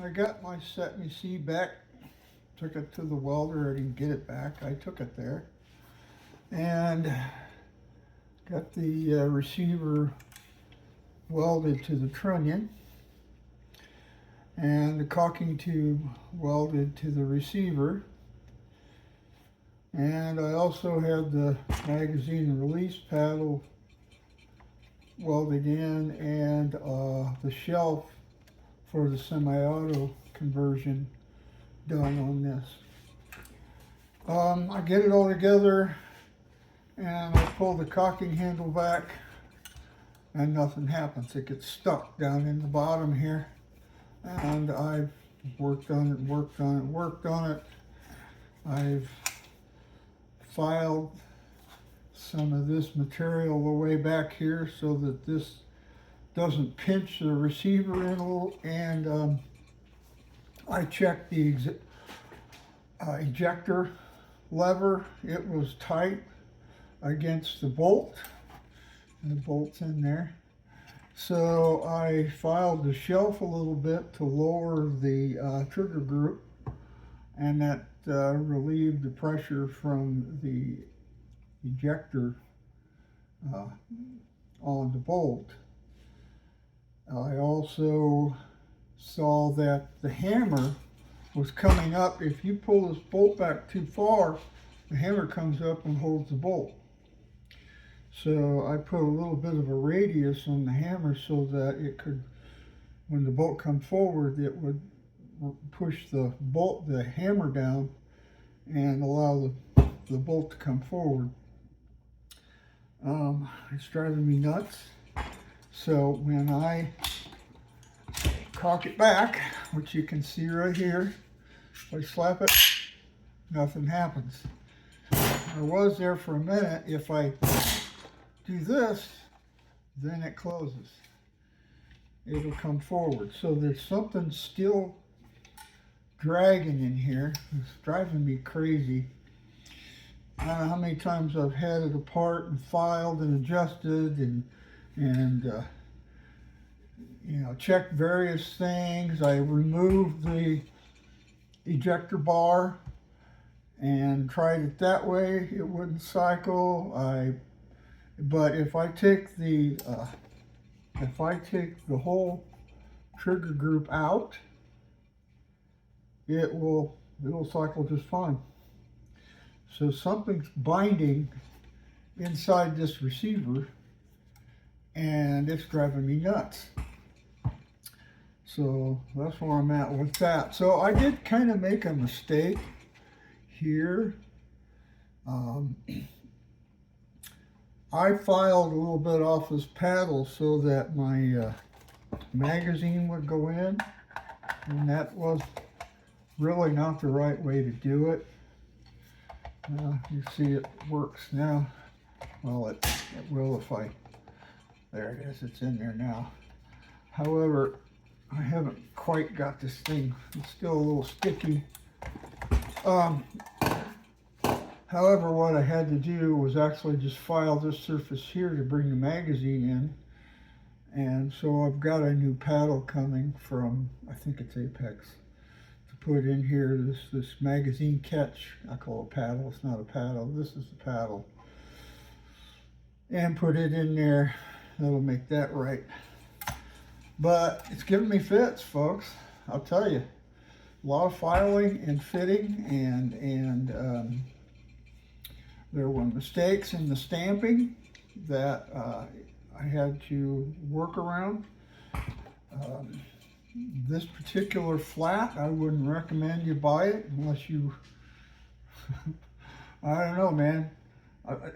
I got my Cetme C back, took it to the welder. I didn't get it back. I took it there and got the receiver welded to the trunnion and the caulking tube welded to the receiver. And I also had the magazine release paddle welded in and the shelf for the semi-auto conversion done on this. I get it all together and I pull the caulking handle back and nothing happens. It gets stuck down in the bottom here, and I've worked on it. I've filed some of this material the way back here so that this doesn't pinch the receiver in a little, and I checked the ejector lever. It was tight against the bolt, and the bolt's in there. So I filed the shelf a little bit to lower the trigger group, and that relieved the pressure from the ejector on the bolt. I also saw that the hammer was coming up. If you pull this bolt back too far, the hammer comes up and holds the bolt. So I put a little bit of a radius on the hammer so that it could, when the bolt comes forward, it would push the hammer down and allow the bolt to come forward. It's driving me nuts. So when I cock it back, which you can see right here, if I slap it, nothing happens. I was there for a minute. If I do this, then it closes. It'll come forward. So there's something still dragging in here. It's driving me crazy. I don't know how many times I've had it apart and filed and adjusted and you know, checked various things. I removed the ejector bar and tried it that way. It wouldn't cycle. But if I take the whole trigger group out, it'll cycle just fine. So something's binding inside this receiver, and it's driving me nuts. So that's where I'm at with that. So I did kind of make a mistake here. I filed a little bit off this paddle so that my magazine would go in, and that was really not the right way to do it. You see it works now. Well, it will if there it is, it's in there now. However, I haven't quite got this thing, it's still a little sticky. However, what I had to do was actually just file this surface here to bring the magazine in. And so I've got a new paddle coming from, I think it's Apex, to put in here, this magazine catch. I call it a paddle, it's not a paddle, this is the paddle. And put it in there, that'll make that right. But it's giving me fits, folks, I'll tell you. A lot of filing and fitting, and there were mistakes in the stamping that I had to work around. This particular flat, I wouldn't recommend you buy it unless you, I don't know, man.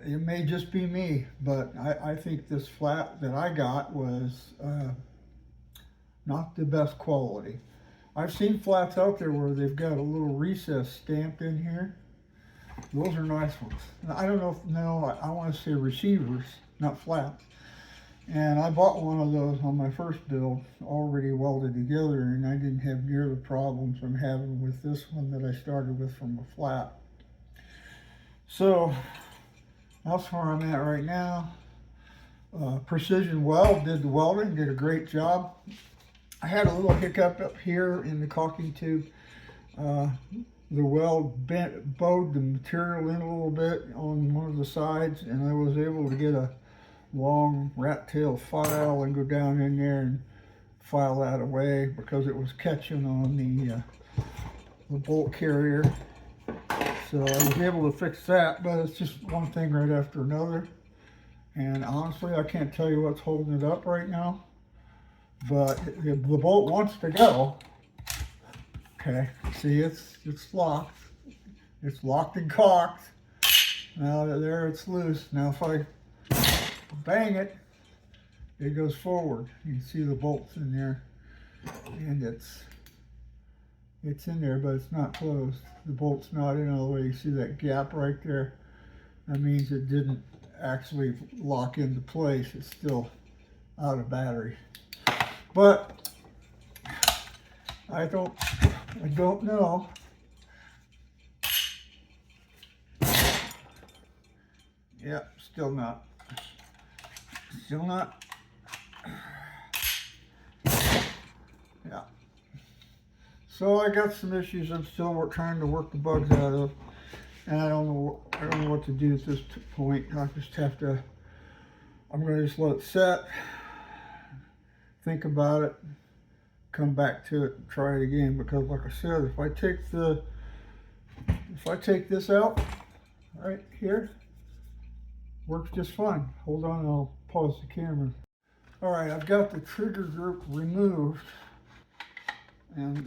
It may just be me, but I think this flat that I got was not the best quality. I've seen flats out there where they've got a little recess stamped in here. Those are nice ones. I don't know if, no, I want to say receivers, not flats. And I bought one of those on my first build, already welded together, and I didn't have near the problems I'm having with this one that I started with from a flat. So that's where I'm at right now. Precision Weld did the welding, did a great job. I had a little hiccup up here in the caulking tube. The weld bowed the material in a little bit on one of the sides, and I was able to get a long rat tail file and go down in there and file that away because it was catching on the bolt carrier. So I was able to fix that, but it's just one thing right after another. And honestly, I can't tell you what's holding it up right now, but the bolt wants to go. Okay, see, it's locked. It's locked and cocked. Now there it's loose. Now if I bang it, it goes forward. You can see the bolts in there, and it's in there, but it's not closed. The bolt's not in all the way. You see that gap right there? That means it didn't actually lock into place. It's still out of battery. But I don't know. Yep, still not. Still not. Yeah. So I got some issues I'm still trying to work the bugs out of, and I don't know what to do at this point. I just have to. I'm going to just let it set, think about it, come back to it, and try it again. Because, like I said, if I take this out right here, works just fine. Hold on, I'll pause the camera. All right, I've got the trigger group removed, and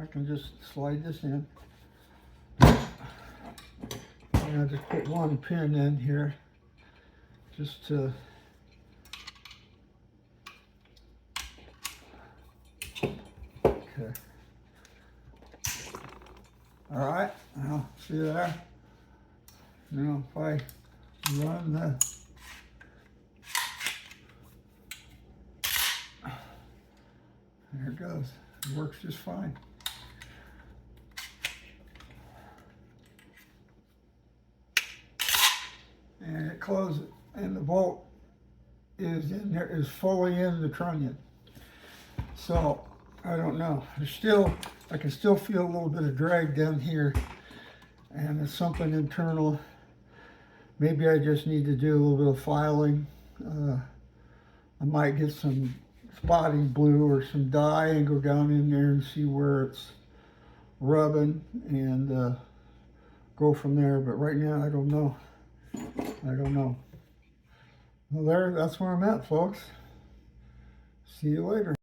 I can just slide this in. And I just put one pin in here, just to okay. All right, now see there. Now if I run there it goes. It works just fine. And it closes, and the bolt is in there, is fully in the trunnion. So I don't know. I can still feel a little bit of drag down here, and it's something internal. Maybe I just need to do a little bit of filing. I might get some spotting blue or some dye and go down in there and see where it's rubbing and go from there. But right now, I don't know. Well, that's where I'm at, folks. See you later.